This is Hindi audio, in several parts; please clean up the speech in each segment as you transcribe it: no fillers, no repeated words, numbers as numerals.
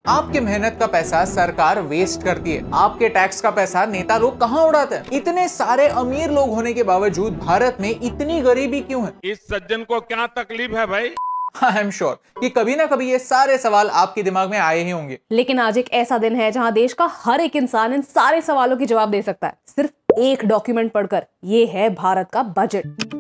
आपके मेहनत का पैसा सरकार वेस्ट करती है, आपके टैक्स का पैसा नेता लोग कहाँ उड़ाते हैं। इतने सारे अमीर लोग होने के बावजूद भारत में इतनी गरीबी क्यों है? इस सज्जन को क्या तकलीफ है भाई? आई एम श्योर कि कभी ना कभी ये सारे सवाल आपके दिमाग में आए ही होंगे। लेकिन आज एक ऐसा दिन है जहां देश का हर एक इंसान इन सारे सवालों के जवाब दे सकता है, सिर्फ एक डॉक्यूमेंट पढ़कर। ये है भारत का बजट।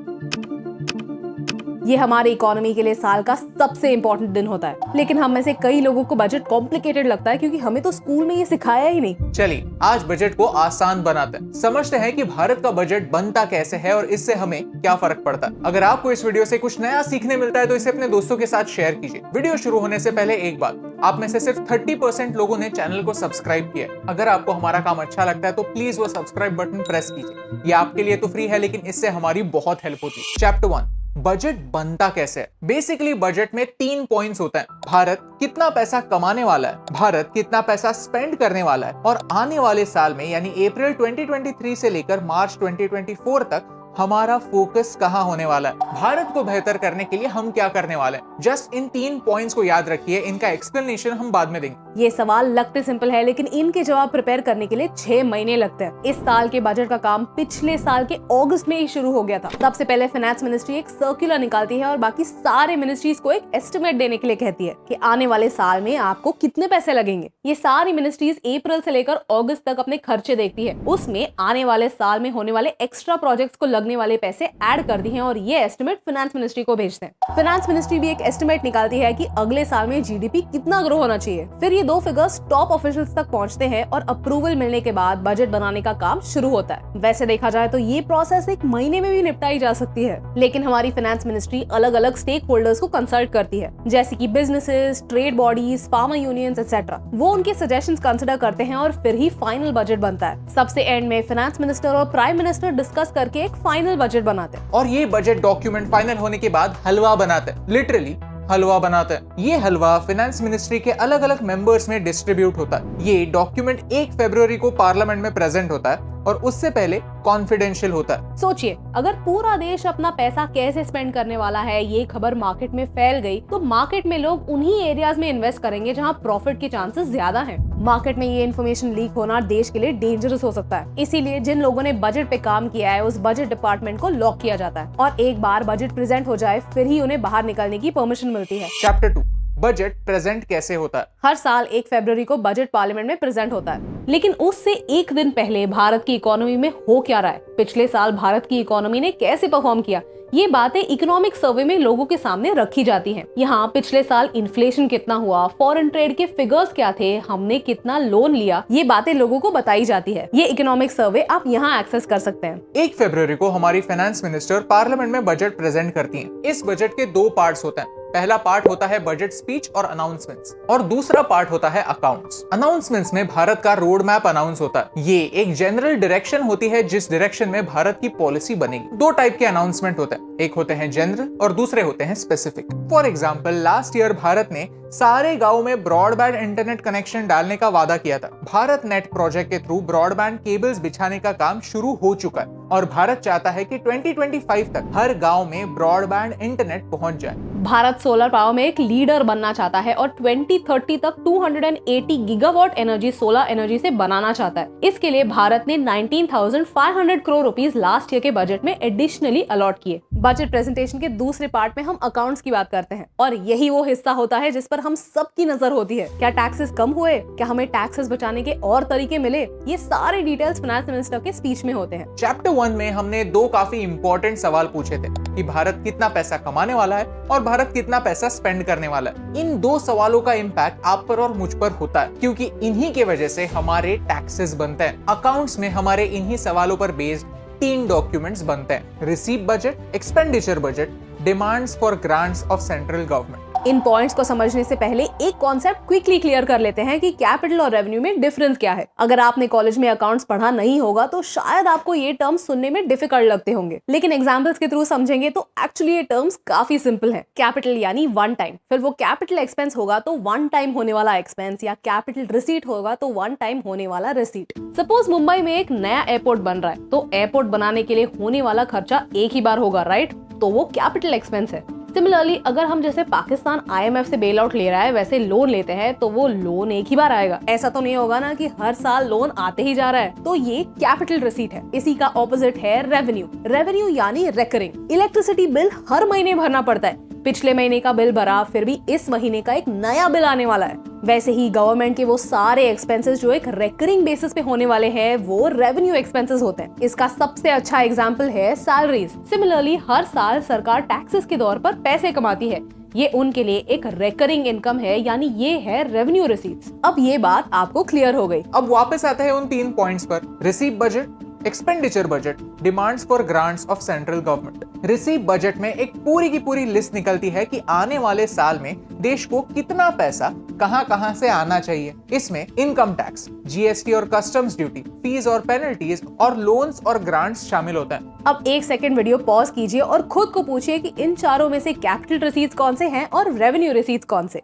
ये हमारी इकोनॉमी के लिए साल का सबसे इंपॉर्टेंट दिन होता है, लेकिन हम में से कई लोगों को बजट कॉम्प्लिकेटेड लगता है क्योंकि हमें तो स्कूल में ये सिखाया ही नहीं। चलिए आज बजट को आसान बनाते हैं, समझते हैं कि भारत का बजट बनता कैसे है और इससे हमें क्या फर्क पड़ता है। अगर आपको इस वीडियो से कुछ नया सीखने मिलता है तो इसे अपने दोस्तों के साथ शेयर कीजिए। वीडियो शुरू होने से पहले एक बात, आप में से सिर्फ 30% लोगों ने चैनल को सब्सक्राइब किया है। अगर आपको हमारा काम अच्छा लगता है तो प्लीज वो सब्सक्राइब बटन प्रेस कीजिए। ये आपके लिए तो फ्री है, लेकिन इससे हमारी बहुत हेल्प होती है। चैप्टर 1, बजट बनता कैसे है। बेसिकली बजट में 3 पॉइंट्स होता है। भारत कितना पैसा कमाने वाला है, भारत कितना पैसा स्पेंड करने वाला है, और आने वाले साल में यानी अप्रैल 2023 से लेकर मार्च 2024 तक हमारा फोकस कहां होने वाला है। भारत को बेहतर करने के लिए हम क्या करने वाले हैं। जस्ट इन 3 पॉइंट्स को याद रखिए, इनका एक्सप्लेनेशन हम बाद में देंगे। ये सवाल लगते सिंपल है, लेकिन इनके जवाब प्रिपेयर करने के लिए 6 महीने लगते हैं। इस साल के बजट का काम पिछले साल के अगस्त में ही शुरू हो गया था। सबसे पहले फाइनेंस मिनिस्ट्री एक सर्कुलर निकालती है और बाकी सारे मिनिस्ट्रीज को एक एस्टिमेट देने के लिए कहती है कि आने वाले साल में आपको कितने पैसे लगेंगे। ये सारी मिनिस्ट्रीज अप्रैल से लेकर अगस्त तक अपने खर्चे देखती है, उसमें आने वाले साल में होने वाले एक्स्ट्रा प्रोजेक्ट्स को लगने वाले पैसे ऐड कर दी हैं और ये एस्टिमेट फाइनेंस मिनिस्ट्री को भेजते हैं। फाइनेंस मिनिस्ट्री भी एक एस्टिमेट निकालती है कि अगले साल में जीडीपी कितना ग्रो होना चाहिए। फिर ये 2 फिगर्स टॉप ऑफिशियल्स तक पहुंचते हैं और अप्रूवल मिलने के बाद बजट बनाने का काम शुरू होता है। वैसे देखा जाए तो ये प्रोसेस 1 महीने में भी निपटाई जा सकती है, लेकिन हमारी फाइनेंस मिनिस्ट्री अलग अलग स्टेक होल्डर्स को कंसल्ट करती है, जैसे कि businesses, trade bodies, farmer unions etcetera. वो उनके सजेशंस कंसिडर करते हैं और फिर ही फाइनल बजट बनता है। सबसे एंड में फाइनेंस मिनिस्टर और प्राइम मिनिस्टर डिस्कस करके एक फाइनल बजट बनाते हैं और ये बजट डॉक्यूमेंट फाइनल होने के बाद हलवा बनाते हैं, लिटरली हलवा बनाते हैं। ये हलवा फाइनेंस मिनिस्ट्री के अलग अलग मेंबर्स में डिस्ट्रीब्यूट होता है। ये डॉक्यूमेंट 1 फरवरी को पार्लियामेंट में प्रेजेंट होता है और उससे पहले कॉन्फिडेंशियल होता है। सोचिए, अगर पूरा देश अपना पैसा कैसे स्पेंड करने वाला है ये खबर मार्केट में फैल गई तो मार्केट में लोग उन्हीं एरियाज में इन्वेस्ट करेंगे जहां प्रॉफिट के चांसेस ज्यादा हैं। मार्केट में ये इन्फॉर्मेशन लीक होना देश के लिए डेंजरस हो सकता है। इसीलिए जिन लोगों ने बजट पे काम किया है उस बजट डिपार्टमेंट को लॉक किया जाता है और एक बार बजट प्रेजेंट हो जाए फिर ही उन्हें बाहर निकलने की परमिशन मिलती है। चैप्टर 2, बजट प्रेजेंट कैसे होता है। हर साल 1 फरवरी को बजट पार्लियामेंट में प्रेजेंट होता है, लेकिन उससे एक दिन पहले भारत की इकोनॉमी में हो क्या रहा है, पिछले साल भारत की इकोनॉमी ने कैसे परफॉर्म किया, ये बातें इकोनॉमिक सर्वे में लोगों के सामने रखी जाती हैं। यहाँ पिछले साल इन्फ्लेशन कितना हुआ, फॉरेन ट्रेड के फिगर्स क्या थे, हमने कितना लोन लिया, ये बातें लोगों को बताई जाती है। ये इकोनॉमिक सर्वे आप यहाँ एक्सेस कर सकते हैं। 1 फरवरी को हमारी फाइनेंस मिनिस्टर पार्लियामेंट में बजट प्रेजेंट करती हैं। इस बजट के 2 पार्ट्स होते हैं। पहला पार्ट होता है बजट स्पीच और अनाउंसमेंट्स, और दूसरा पार्ट होता है अकाउंट्स। अनाउंसमेंट्स में भारत का रोड मैप अनाउंस होता है। ये एक जनरल डायरेक्शन होती है जिस डायरेक्शन में भारत की पॉलिसी बनेगी। 2 टाइप के अनाउंसमेंट होते हैं, एक होते हैं जनरल और दूसरे होते हैं specific. For example, last year Bharat ने सारे गांव में ब्रॉडबैंड इंटरनेट कनेक्शन डालने का वादा किया था। भारत नेट प्रोजेक्ट के थ्रू ब्रॉडबैंड केबल्स बिछाने का काम शुरू हो चुका है और भारत चाहता है कि 2025 तक हर गांव में ब्रॉडबैंड इंटरनेट पहुंच जाए। भारत सोलर पावर में एक लीडर बनना चाहता है और 2030 तक 280 गीगावाट एनर्जी सोलर एनर्जी से बनाना चाहता है। इसके लिए भारत ने 19,500 करोड़ रुपीस लास्ट ईयर के बजट में एडिशनली अलॉट किए। बजट प्रेजेंटेशन के दूसरे पार्ट में हम अकाउंट्स की बात करते हैं और यही वो हिस्सा होता है जिस पर हम सबकी नजर होती है। क्या टैक्सेस कम हुए, क्या हमें टैक्सेस बचाने के और तरीके मिले, ये सारे डिटेल्स फाइनेंस मिनिस्टर के स्पीच में होते हैं। चैप्टर 1 में हमने 2 काफी इंपॉर्टेंट सवाल पूछे थे कि भारत कितना पैसा कमाने वाला है और भारत कितना पैसा स्पेंड करने वाला है। इन 2 सवालों का इम्पैक्ट आप पर और मुझ पर होता है क्योंकि इन्हीं के वजह से हमारे टैक्सेस बनते हैं। अकाउंट्स में हमारे इन्हीं सवालों पर बेस्ड 3 डॉक्यूमेंट्स बनते हैं, receive budget, expenditure budget, demands for grants of central government. In points को समझने से पहले एक कॉन्सेप्ट क्विकली क्लियर कर लेते हैं कि कैपिटल और रेवेन्यू में डिफरेंस क्या है। अगर आपने कॉलेज में अकाउंट्स पढ़ा नहीं होगा तो शायद आपको ये टर्म्स सुनने में डिफिकल्ट लगते होंगे, लेकिन एग्जांपल्स के थ्रू समझेंगे तो एक्चुअली ये टर्म्स काफी सिंपल है। कैपिटल यानी वन टाइम, फिर वो कैपिटल एक्सपेंस होगा तो वन टाइम होने वाला एक्सपेंस, या कैपिटल रिसीट होगा तो वन टाइम होने वाला रिसीट। सपोज मुंबई में एक नया एयरपोर्ट बन रहा है तो एयरपोर्ट बनाने के लिए होने वाला खर्चा एक ही बार होगा, राइट? तो वो कैपिटल एक्सपेंस है। सिमिलरली अगर हम जैसे पाकिस्तान IMF से बेल आउट ले रहा है वैसे लोन लेते हैं तो वो लोन एक ही बार आएगा। ऐसा तो नहीं होगा ना कि हर साल लोन आते ही जा रहा है। तो ये कैपिटल रिसीट है। इसी का ऑपोजिट है रेवेन्यू। रेवेन्यू यानी रेकरिंग। इलेक्ट्रिसिटी बिल हर महीने भरना पड़ता है। पिछले महीने का बिल भरा, फिर भी इस महीने का एक नया बिल आने वाला है। वैसे ही गवर्नमेंट के वो सारे एक्सपेंसेस जो एक रेकरिंग बेसिस पे होने वाले हैं वो रेवेन्यू एक्सपेंसेस होते हैं। इसका सबसे अच्छा एग्जांपल है सैलरीज। सिमिलरली हर साल सरकार टैक्सेस के दौर पर पैसे कमाती है। ये उनके लिए एक रेकरिंग इनकम है, यानी ये है रेवेन्यू रिसीट्स। अब ये बात आपको क्लियर हो गई। अब वापस आते हैं उन 3 पॉइंट्स पर। Receive budget, expenditure budget, demands for grants of central government. Receive budget में एक पूरी की पूरी लिस्ट निकलती है कि आने वाले साल में देश को कितना पैसा कहां से आना चाहिए। इसमें इनकम टैक्स, GST और कस्टम्स ड्यूटी, फीस और पेनल्टीज और लोन्स और ग्रांट्स शामिल होते हैं। अब 1 सेकंड वीडियो पॉज कीजिए और खुद को पूछिए कि इन चारों में से कैपिटल रिसीट्स कौन से हैं और रेवेन्यू रिसीट्स कौन से।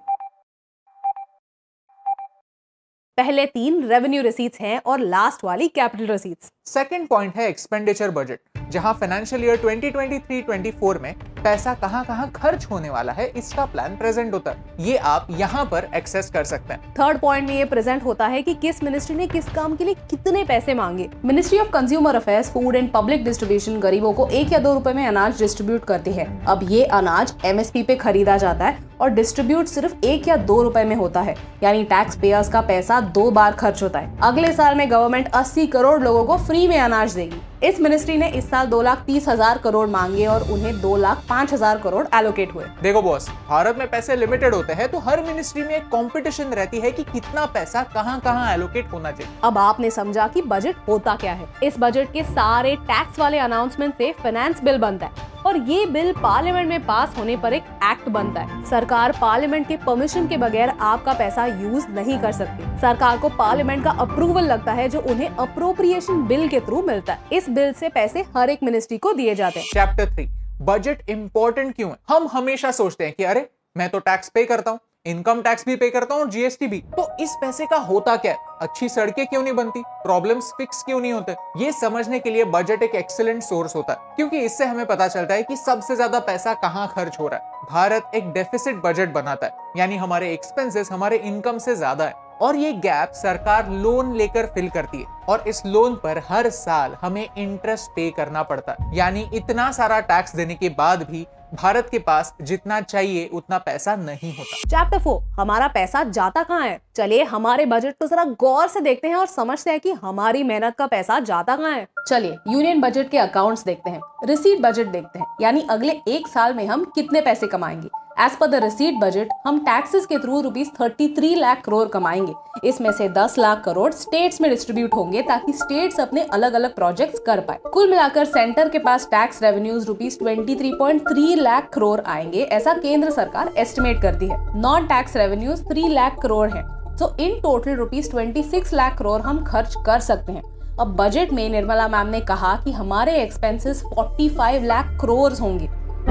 पहले 3 रेवेन्यू रिसीट्स हैं और लास्ट वाली कैपिटल रिसीट्स। सेकंड पॉइंट है एक्सपेंडिचर बजट, जहां फाइनेंशियल ईयर 2023-24 में पैसा कहां खर्च होने वाला है इसका प्लान प्रेजेंट होता है। ये आप यहाँ पर एक्सेस कर सकते हैं। थर्ड पॉइंट में ये प्रेजेंट होता है कि किस मिनिस्ट्री ने किस काम के लिए कितने पैसे मांगे। Ministry of consumer affairs, food and public distribution गरीबों को 1 या 2 रुपए में अनाज डिस्ट्रीब्यूट करती है। अब ये अनाज MSP पे खरीदा जाता है और डिस्ट्रीब्यूट सिर्फ 1 या 2 रुपए में होता है, यानी टैक्स पेयर्स का पैसा 2 बार खर्च होता है। अगले साल में गवर्नमेंट 80 करोड़ लोगों को फ्री में अनाज देगी। इस मिनिस्ट्री ने इस साल 2,30,000 करोड़ मांगे और उन्हें 2,05,000 करोड़ एलोकेट हुए। देखो बॉस, भारत में पैसे लिमिटेड होते हैं तो हर मिनिस्ट्री में एक कंपटीशन रहती है कि कितना पैसा कहां एलोकेट होना चाहिए। अब आपने समझा कि बजट होता क्या है। इस बजट के सारे टैक्स वाले अनाउंसमेंट से फाइनेंस बिल बनता है और ये बिल पार्लियामेंट में पास होने पर एक एक्ट बनता है। सरकार पार्लियामेंट के परमिशन के बगैर आपका पैसा यूज नहीं कर सकती। सरकार को पार्लियामेंट का अप्रूवल लगता है जो उन्हें अप्रोप्रिएशन बिल के थ्रू मिलता है। इस बिल से पैसे हर एक मिनिस्ट्री को दिए जाते हैं। चैप्टर 3, बजट इंपॉर्टेंट क्यों है? हम हमेशा सोचते हैं कि अरे मैं तो टैक्स पे करता हूँ, इनकम टैक्स भी पे करता हूँ और GST भी, तो इस पैसे का होता क्या है? अच्छी सड़कें क्यों नहीं बनती? प्रॉब्लम्स फिक्स क्यों नहीं होते? ये समझने के लिए बजट एक एक्सीलेंट सोर्स होता है, क्योंकि इससे हमें पता चलता है कि सबसे ज्यादा पैसा कहाँ खर्च हो रहा है। भारत एक डेफिसिट बजट बनाता है, यानी हमारे एक्सपेंसेस हमारे इनकम से ज्यादा है और ये गैप सरकार लोन लेकर फिल करती है और इस लोन पर हर साल हमें इंटरेस्ट पे करना पड़ता है। यानी इतना सारा टैक्स देने के बाद भी भारत के पास जितना चाहिए उतना पैसा नहीं होता। चैप्टर 4, हमारा पैसा जाता कहाँ है? चलिए हमारे बजट को जरा गौर से देखते हैं और समझते हैं कि हमारी मेहनत का पैसा जाता कहाँ है। चलिए यूनियन बजट के अकाउंट्स देखते हैं, रिसीट बजट देखते हैं, यानी अगले 1 साल में हम कितने पैसे कमाएंगे। As per the receipt budget हम टैक्सेस के थ्रू ₹33 लाख करोड़ कमाएंगे। इसमें से 10 लाख करोड़ स्टेट्स में डिस्ट्रीब्यूट होंगे ताकि स्टेट्स अपने अलग अलग प्रोजेक्ट्स कर पाए। कुल मिलाकर सेंटर के पास टैक्स रेवेन्यूज ₹23.3 लाख करोड़ आएंगे, ऐसा केंद्र सरकार एस्टिमेट करती है। Non tax revenues 3 lakh crore है। सो इन टोटल ₹26 लाख करोड़ हम खर्च कर सकते हैं। अब बजट में निर्मला मैम ने कहा कि हमारे एक्सपेंसेस 45 लाख करोड़ होंगे।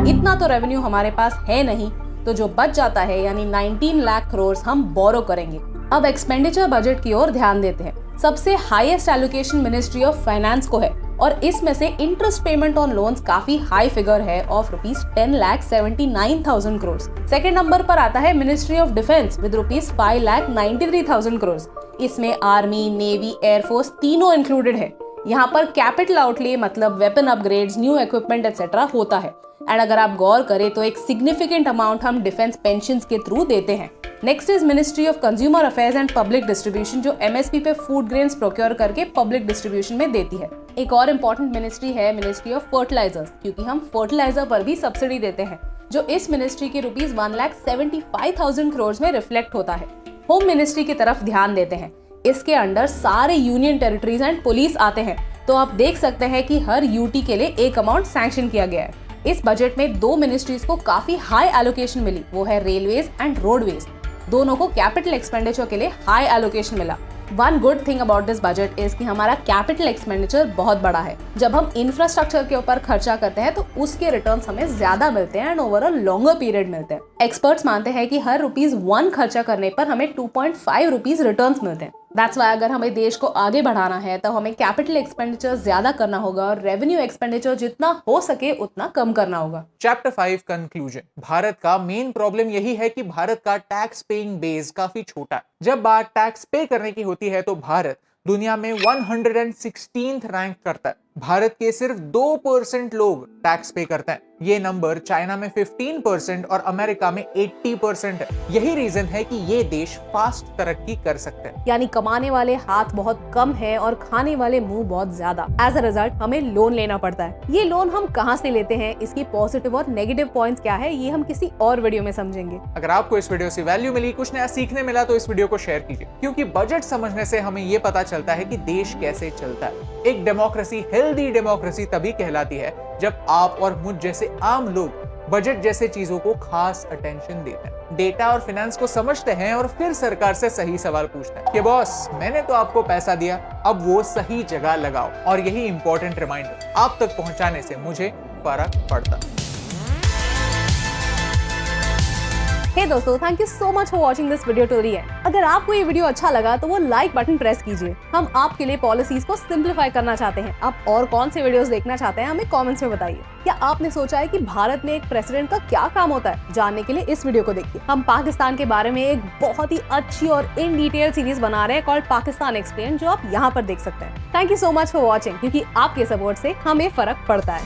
इतना तो रेवेन्यू हमारे पास है नहीं, तो जो बच जाता है यानी 19 लाख करोड़ हम बोरो करेंगे। अब एक्सपेंडिचर बजट की ओर ध्यान देते हैं। सबसे highest allocation ministry of finance को है और इसमें से इंटरेस्ट पेमेंट ऑन लोन्स काफी हाई फिगर है ऑफ ₹10,79,000 करोड़। सेकंड नंबर पर आता है ministry of defence with ₹5,93,000 crore. इसमें आर्मी, नेवी, एयरफोर्स तीनों इंक्लूडेड है। यहाँ पर कैपिटल आउटले मतलब weapon upgrades, new equipment etcetera होता है। एंड अगर आप गौर करें तो एक सिग्निफिकेंट अमाउंट हम डिफेंस पेंशन्स के थ्रू देते हैं। Next is ministry of consumer affairs and public distribution, जो MSP पे फूड ग्रेन्स प्रोक्योर करके पब्लिक डिस्ट्रीब्यूशन में देती है। एक और इम्पोर्टेंट मिनिस्ट्री है मिनिस्ट्री ऑफ फर्टिलाइजर्स, क्योंकि हम फर्टिलाइजर पर भी सब्सिडी देते हैं, जो इस मिनिस्ट्री के ₹1,75,000 करोड़ में रिफ्लेक्ट होता है। होम मिनिस्ट्री की तरफ ध्यान देते हैं। इसके अंडर सारे यूनियन टेरिटरीज एंड पुलिस आते हैं, तो आप देख सकते हैं कि हर UT के लिए एक अमाउंट सैंक्शन किया गया है। इस बजट में 2 मिनिस्ट्रीज को काफी हाई एलोकेशन मिली, वो है रेलवेज एंड रोडवेज। दोनों को कैपिटल एक्सपेंडिचर के लिए हाई एलोकेशन मिला। One good thing about this budget is कि हमारा कैपिटल एक्सपेंडिचर बहुत बड़ा है। जब हम इंफ्रास्ट्रक्चर के ऊपर खर्चा करते हैं तो उसके रिटर्न्स हमें ज्यादा मिलते हैं and over a longer period मिलते हैं। एक्सपर्ट्स मानते हैं कि हर ₹1 खर्चा करने पर हमें 2.5 रुपीज रिटर्न्स मिलते हैं। दैट्स वाई अगर हमें देश को आगे बढ़ाना है तो हमें कैपिटल एक्सपेंडिचर ज्यादा करना होगा और रेवेन्यू एक्सपेंडिचर जितना हो सके उतना कम करना होगा। Chapter 5 conclusion. भारत का मेन प्रॉब्लम यही है कि भारत का टैक्स पेइंग बेस काफी छोटा है। जब बात टैक्स पे करने की होती है तो भारत दुनिया में 116th रैंक करता है। भारत के सिर्फ 2% लोग टैक्स पे करते हैं। ये नंबर चाइना में 15% और अमेरिका में 80% है। यही रीजन है कि ये देश फास्ट तरक्की कर सकते हैं। यानी कमाने वाले हाथ बहुत कम है और खाने वाले मुंह बहुत ज्यादा। एज अ रिजल्ट हमें लोन लेना पड़ता है। ये लोन हम कहाँ से लेते हैं, इसकी पॉजिटिव और नेगेटिव पॉइंट्स क्या है, ये हम किसी और वीडियो में समझेंगे। अगर आपको इस वीडियो से वैल्यू मिली, कुछ नया सीखने मिला, तो इस वीडियो को शेयर कीजिए, क्योंकि बजट समझने से हमें ये पता चलता है कि देश कैसे चलता है। एक डेमोक्रेसी हेल्दी डेमोक्रेसी तभी कहलाती है जब आप और मुझ जैसे आम लोग बजट जैसे चीजों को खास अटेंशन देते हैं, डेटा और फाइनेंस को समझते हैं और फिर सरकार से सही सवाल पूछते हैं कि बॉस मैंने तो आपको पैसा दिया, अब वो सही जगह लगाओ। और यही इंपॉर्टेंट रिमाइंडर आप तक पहुंचाने से मुझे फर्क पड़ता है। हे दोस्तों, thank you so much for watching this video to the end. अगर आपको ये वीडियो अच्छा लगा तो वो लाइक बटन प्रेस कीजिए। हम आपके लिए पॉलिसीज को सिंप्लीफाई करना चाहते हैं। आप और कौन से वीडियोस देखना चाहते हैं हमें कमेंट्स में बताइए। क्या आपने सोचा है कि भारत में एक प्रेसिडेंट का क्या काम होता है? जानने के लिए इस वीडियो को देखिए। हम पाकिस्तान के बारे में एक बहुत ही अच्छी और इन डिटेल सीरीज बना रहे हैं कॉल्ड पाकिस्तान एक्सप्लेन, जो आप यहाँ पर देख सकते हैं। Thank you so much for watching, क्योंकि आपके सपोर्ट से हमें फर्क पड़ता है।